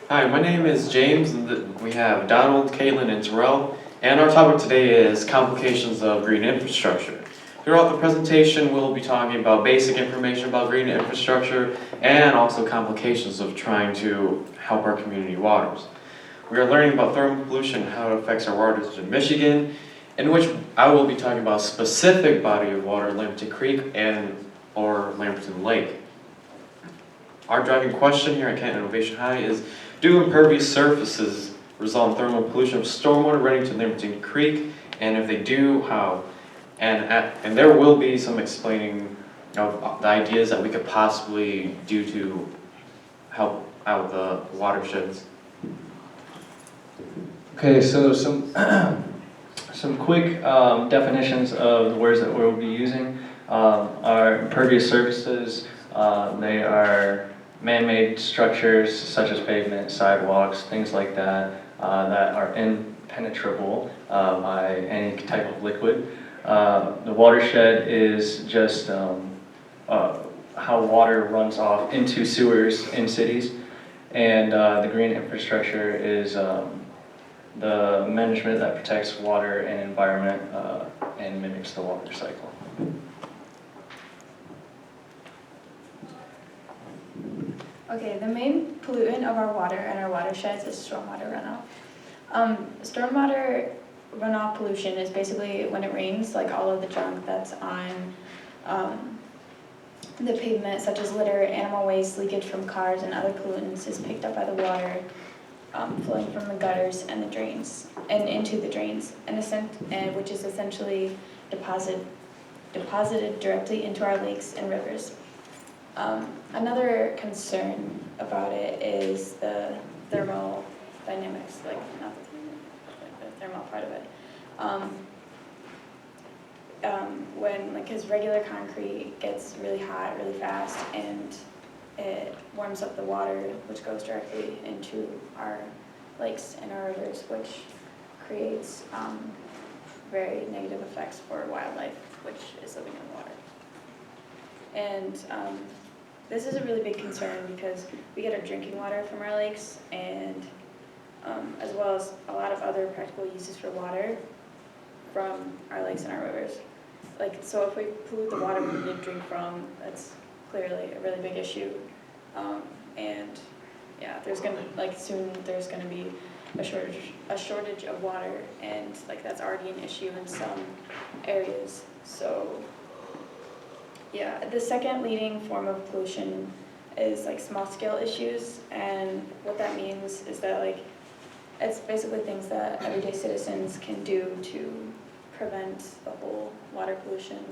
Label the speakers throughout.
Speaker 1: Hi, my name is James, and we have Donald, Kaitlyn, and Terrell, and our topic today is complications of green infrastructure. Throughout the presentation, we'll be talking about basic information about green infrastructure and also complications of trying to help our community waters. We are learning about thermal pollution and how it affects our waters in Michigan, in which I will be talking about a specific body of water, Lamberton Creek and or Lamberton Lake. Our driving question here at Kent Innovation High is, do impervious surfaces result in thermal pollution of stormwater running to Lamberton Creek? And if they do, how? And there will be some explaining of the ideas that we could possibly do to help out the watersheds.
Speaker 2: Okay, so some quick definitions of the words that we'll be using are impervious surfaces. They are man-made structures such as pavement, sidewalks, things like that, that are impenetrable by any type of liquid. The watershed is just how water runs off into sewers in cities, and the green infrastructure is the management that protects water and environment and mimics the water cycle.
Speaker 3: Okay, the main pollutant of our water and our watersheds is stormwater runoff. Stormwater runoff pollution is basically when it rains, like all of the junk that's on the pavement, such as litter, animal waste, leakage from cars, and other pollutants is picked up by the water flowing from the gutters and the drains, and into the drains, which is essentially deposited directly into our lakes and rivers. Another concern about it is the thermal dynamics, like not the thermal part of it. Because regular concrete gets really hot really fast and it warms up the water, which goes directly into our lakes and our rivers, which creates very negative effects for wildlife, which is living in water. And this is a really big concern because we get our drinking water from our lakes, and as well as a lot of other practical uses for water from our lakes and our rivers. So if we pollute the water we need to drink from, that's clearly a really big issue. And yeah, soon there's gonna be a shortage of water, and that's already an issue in some areas. So yeah, the second leading form of pollution is small scale issues, and what that means is that it's basically things that everyday citizens can do to prevent the whole water pollution.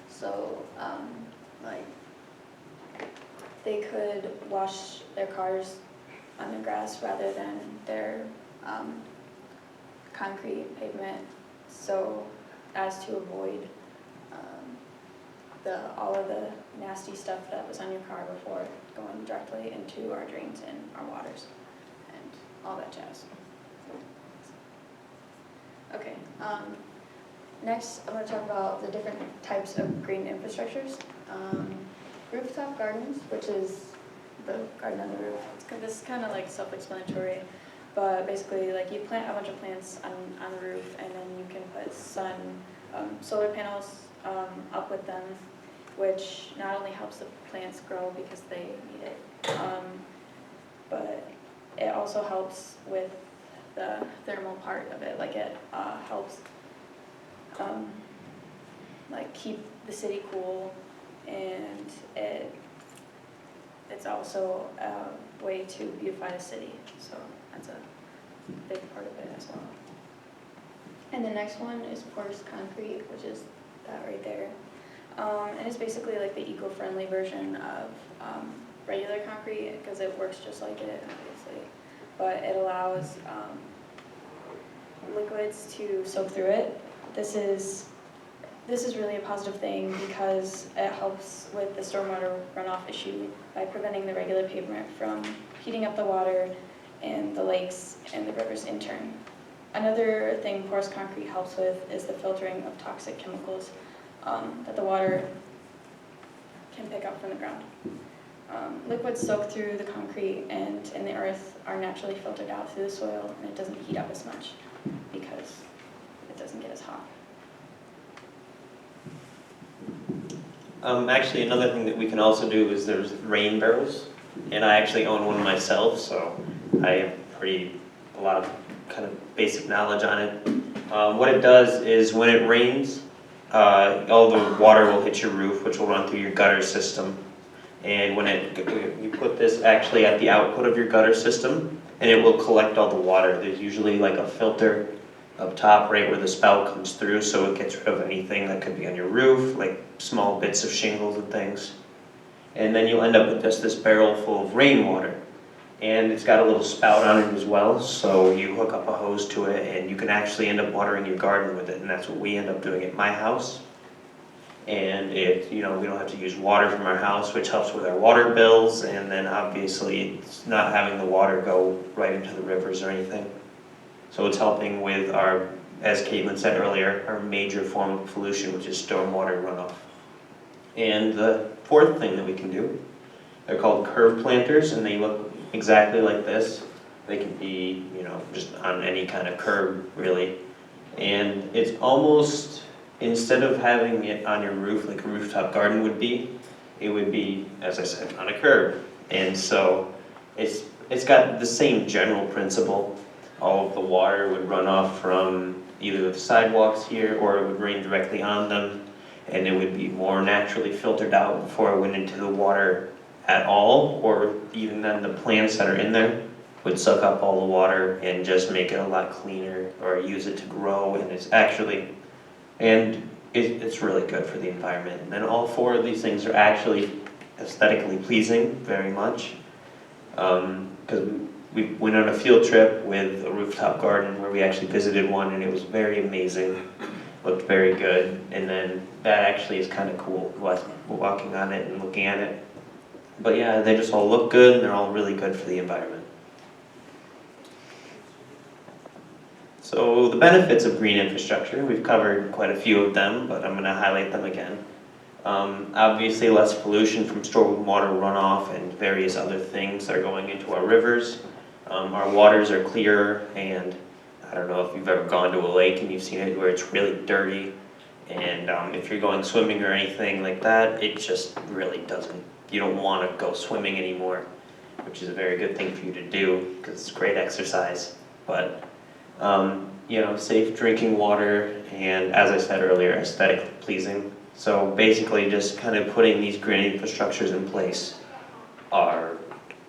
Speaker 3: So they could wash their cars on the grass rather than their concrete pavement, so as to avoid all of the nasty stuff that was on your car before going directly into our drains and our waters and all that jazz. Okay, next I'm going to talk about the different types of green infrastructures. Rooftop gardens, which is the garden on the roof. This is kind of self-explanatory, but basically you plant a bunch of plants on the roof, and then you can put solar panels up with them, which not only helps the plants grow because they need it, but it also helps with the thermal part of it. It helps keep the city cool, and it's also a way to beautify the city. So that's a big part of it as well. And the next one is porous concrete, which is that right there. And it's basically the eco-friendly version of regular concrete, because it works just like it, obviously. But it allows liquids to soak through it. This is really a positive thing because it helps with the stormwater runoff issue by preventing the regular pavement from heating up the water and the lakes and the rivers in turn. Another thing porous concrete helps with is the filtering of toxic chemicals that the water can pick up from the ground. liquids soak through the concrete and in the earth are naturally filtered out through the soil, and it doesn't heat up as much because it doesn't get as hot.
Speaker 4: Actually, another thing that we can also do is there's rain barrels, and I actually own one myself, so I have a lot of kind of basic knowledge on it. What it does is when it rains, all the water will hit your roof, which will run through your gutter system. And when you put this actually at the output of your gutter system, and it will collect all the water. There's usually like a filter up top right where the spout comes through, so it gets rid of anything that could be on your roof, like small bits of shingles and things. And then you'll end up with just this barrel full of rainwater. And it's got a little spout on it as well, so you hook up a hose to it and you can actually end up watering your garden with it, and that's what we end up doing at my house. And we don't have to use water from our house, which helps with our water bills, and then obviously it's not having the water go right into the rivers or anything. So it's helping with our, as Kaitlyn said earlier, our major form of pollution, which is stormwater runoff. And the fourth thing that we can do, they're called curve planters, and they look exactly like this. They can be, just on any kind of curb, really. And it's almost, instead of having it on your roof like a rooftop garden would be, it would be, as I said, on a curb. And so it's got the same general principle. All of the water would run off from either the sidewalks here, or it would rain directly on them, and it would be more naturally filtered out before it went into the water at all, or even then the plants that are in there would suck up all the water and just make it a lot cleaner, or use it to grow. And it's really good for the environment. And then all four of these things are actually aesthetically pleasing very much, because we went on a field trip with a rooftop garden where we actually visited one, and it was very amazing, looked very good. And then that actually is kind of cool, walking on it and looking at it. But yeah, they just all look good, and they're all really good for the environment. So the benefits of green infrastructure, we've covered quite a few of them, but I'm going to highlight them again. Obviously, less pollution from stormwater runoff and various other things that are going into our rivers. Our waters are clearer, and I don't know if you've ever gone to a lake and you've seen it where it's really dirty, and if you're going swimming or anything like that, it just really doesn't, you don't want to go swimming anymore, which is a very good thing for you to do because it's great exercise. But safe drinking water, and as I said earlier, aesthetically pleasing. So basically just kind of putting these green infrastructures in place are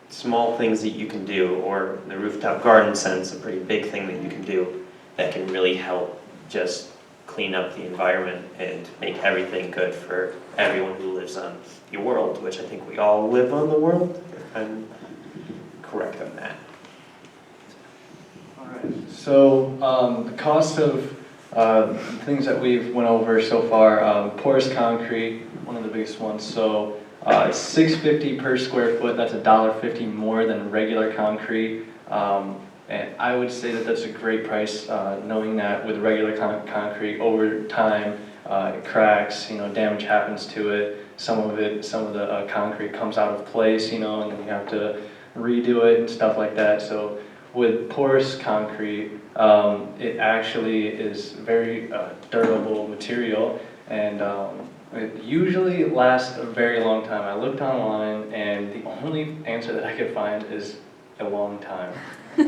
Speaker 4: small things that you can do, or in the rooftop garden sense, a pretty big thing that you can do that can really help just clean up the environment and make everything good for everyone who lives on the world, which I think we all live on the world, if I'm correct on that.
Speaker 2: So the cost of things that we've went over so far, porous concrete, one of the biggest ones. So it's $6.50 per square foot. That's $1.50 more than regular concrete. And I would say that that's a great price, knowing that with regular concrete, over time it cracks. Damage happens to it. Some of the concrete comes out of place. And then you have to redo it and stuff like that. So with porous concrete, it actually is very durable material, and it usually lasts a very long time. I looked online, and the only answer that I could find is a long time,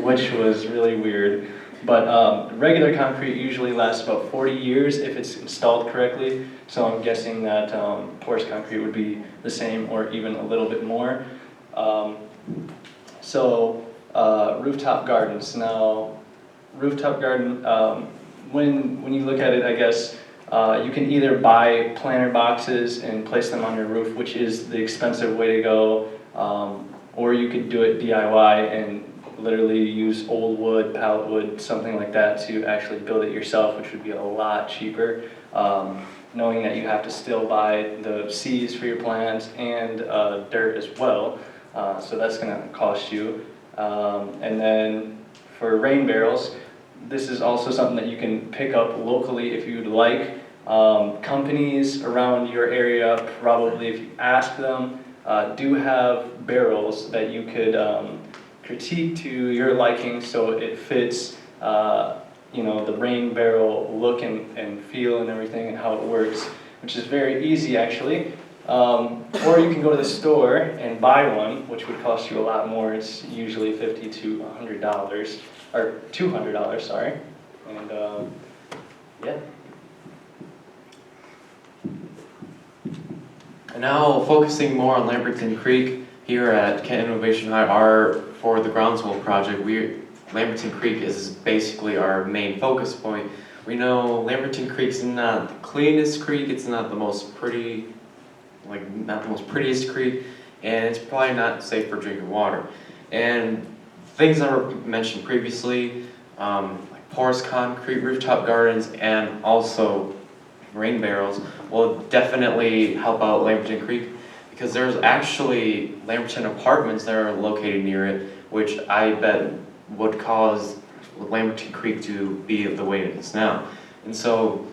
Speaker 2: which was really weird. But regular concrete usually lasts about 40 years if it's installed correctly, so I'm guessing that porous concrete would be the same or even a little bit more. Rooftop gardens. Now, rooftop garden, when you look at it, I guess, you can either buy planter boxes and place them on your roof, which is the expensive way to go, or you could do it DIY and literally use old wood, pallet wood, something like that to actually build it yourself, which would be a lot cheaper, knowing that you have to still buy the seeds for your plants and dirt as well, so that's going to cost you. And then for rain barrels, this is also something that you can pick up locally if you'd like. Companies around your area, probably if you ask them, do have barrels that you could critique to your liking so it fits the rain barrel look and feel and everything and how it works, which is very easy actually. Or you can go to the store and buy one, which would cost you a lot more. It's usually $50 to $100, or $200, sorry. And yeah.
Speaker 1: And now focusing more on Lamberton Creek here at Kent Innovation High, for the groundswell project, Lamberton Creek is basically our main focus point. We know Lamberton Creek's not the cleanest creek, it's not the most pretty, not the most prettiest creek, and it's probably not safe for drinking water. And things that were mentioned previously, like porous concrete rooftop gardens and also rain barrels, will definitely help out Lamberton Creek, because there's actually Lamberton apartments that are located near it, which I bet would cause Lamberton Creek to be the way it is now. And so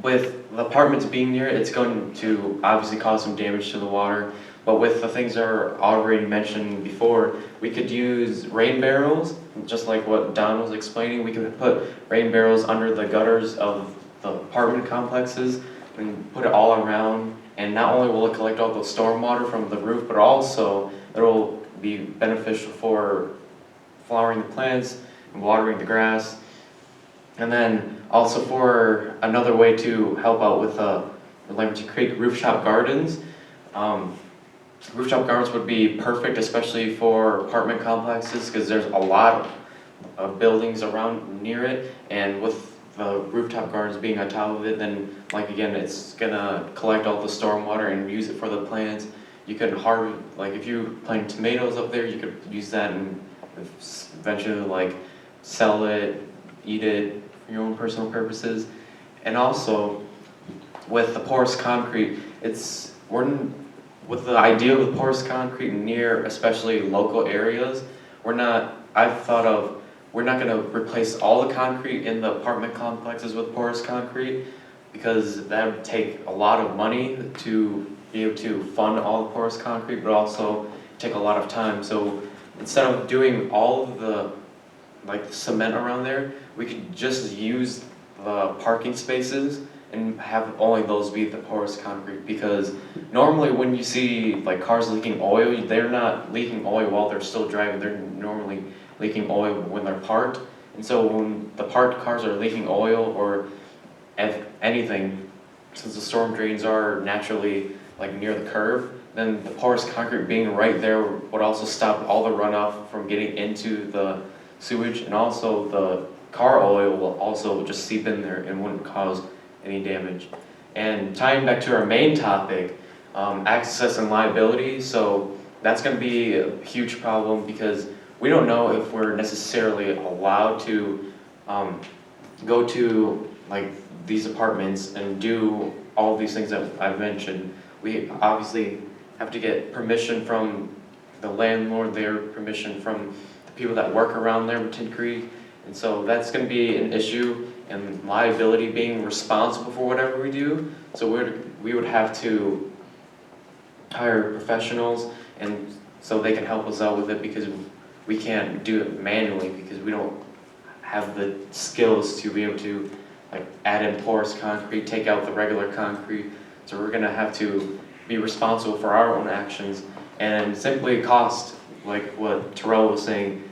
Speaker 1: with the apartments being near it, it's going to obviously cause some damage to the water, but with the things that are already mentioned before, we could use rain barrels, just like what Don was explaining. We could put rain barrels under the gutters of the apartment complexes and put it all around, and not only will it collect all the storm water from the roof, but also it will be beneficial for flowering the plants and watering the grass. And then also for another way to help out with Lamberton Creek, rooftop gardens. Rooftop gardens would be perfect, especially for apartment complexes, because there's a lot of buildings around near it, and with the rooftop gardens being on top of it, then again, it's gonna collect all the storm water and use it for the plants. You could harvest, if you plant tomatoes up there, you could use that and eventually sell it, eat it for your own personal purposes. And also with the porous concrete, with the idea of the porous concrete near especially local areas, we're not going to replace all the concrete in the apartment complexes with porous concrete, because that would take a lot of money to be able to fund all the porous concrete, but also take a lot of time. So instead of doing all of the cement around there, we could just use the parking spaces and have only those be the porous concrete, because normally when you see cars leaking oil, they're not leaking oil while they're still driving, they're normally leaking oil when they're parked. And so when the parked cars are leaking oil, or if anything, since the storm drains are naturally near the curb, then the porous concrete being right there would also stop all the runoff from getting into the sewage, and also the car oil will also just seep in there and wouldn't cause any damage. And tying back to our main topic, access and liability, so that's going to be a huge problem, because we don't know if we're necessarily allowed to go to these apartments and do all these things that I've mentioned. We obviously have to get permission from the landlord, their permission from the people that work around Lamberton Creek, and so that's going to be an issue, and liability being responsible for whatever we do. So we would have to hire professionals, and so they can help us out with it, because we can't do it manually, because we don't have the skills to be able to add in porous concrete, take out the regular concrete. So we're gonna have to be responsible for our own actions, and simply cost, like what Terrell was saying,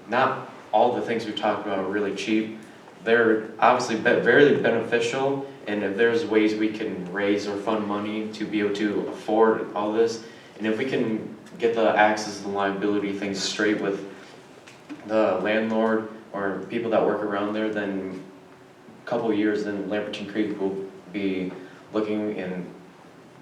Speaker 1: not all the things we talked about are really cheap. They're obviously very beneficial, and if there's ways we can raise or fund money to be able to afford all this, and if we can get the access and liability things straight with the landlord or people that work around there, then a couple of years, then Lamberton Creek will be looking in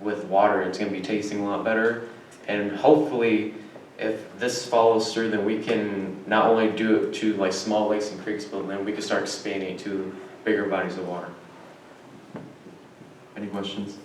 Speaker 1: with water, it's going to be tasting a lot better. And hopefully, if this follows through, then we can not only do it to small lakes and creeks, but then we can start expanding to bigger bodies of water. Any questions?